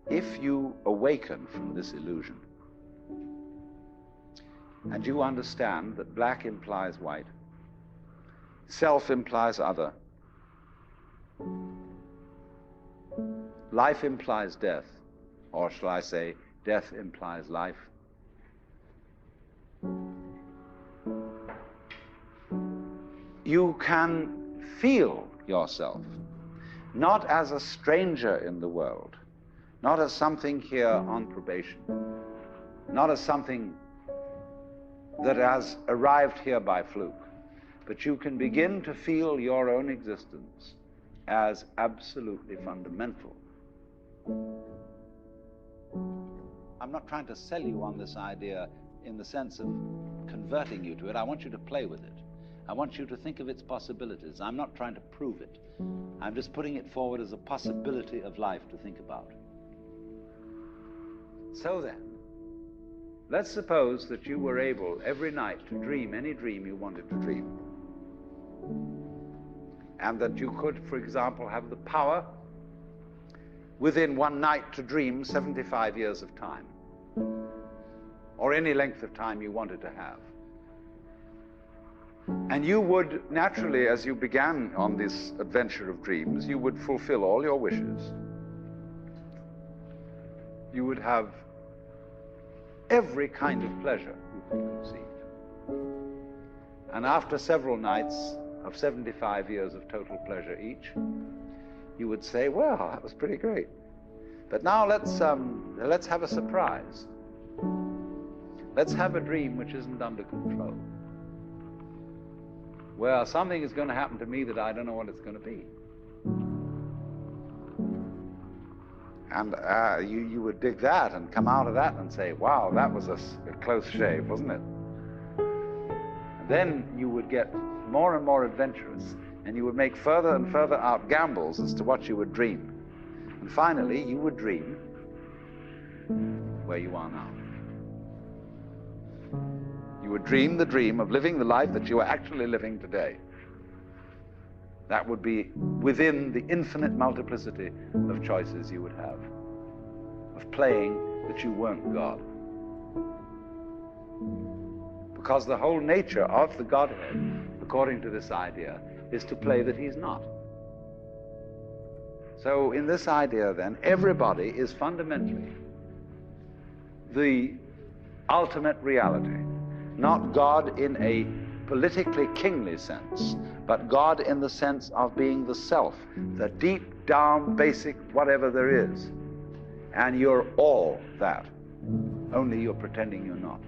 if you awaken from this illusion and you understand that black implies white, self implies other, life implies death, or shall I say, death implies life, you can feel yourself not as a stranger in the world, not as something here on probation, not as something that has arrived here by fluke, but you can begin to feel your own existence as absolutely fundamental. I'm not trying to sell you on this idea in the sense of converting you to it. I want you to play with it. I want you to think of its possibilities. I'm not trying to prove it. I'm just putting it forward as a possibility of life to think about. So then, let's suppose that you were able every night to dream any dream you wanted to dream. And that you could, for example, have the power within one night to dream 75 years of time, or any length of time you wanted to have. And you would naturally, as you began on this adventure of dreams, you would fulfill all your wishes. You would have every kind of pleasure you could conceive. And after several nights of 75 years of total pleasure each, you would say, well, that was pretty great. But now let's have a surprise. Let's have a dream which isn't under control. Well, something is going to happen to me that I don't know what it's going to be. And you would dig that and come out of that and say, wow, that was a close shave, wasn't it? And then you would get more and more adventurous, and you would make further and further out gambles as to what you would dream. And finally, you would dream where you are now. You would dream the dream of living the life that you are actually living today. That would be within the infinite multiplicity of choices you would have, of playing that you weren't God. Because the whole nature of the Godhead, according to this idea, is to play that he's not. So in this idea then, everybody is fundamentally the ultimate reality, not God in a politically kingly sense, but God in the sense of being the self, the deep down basic whatever there is. And you're all that, only you're pretending you're not.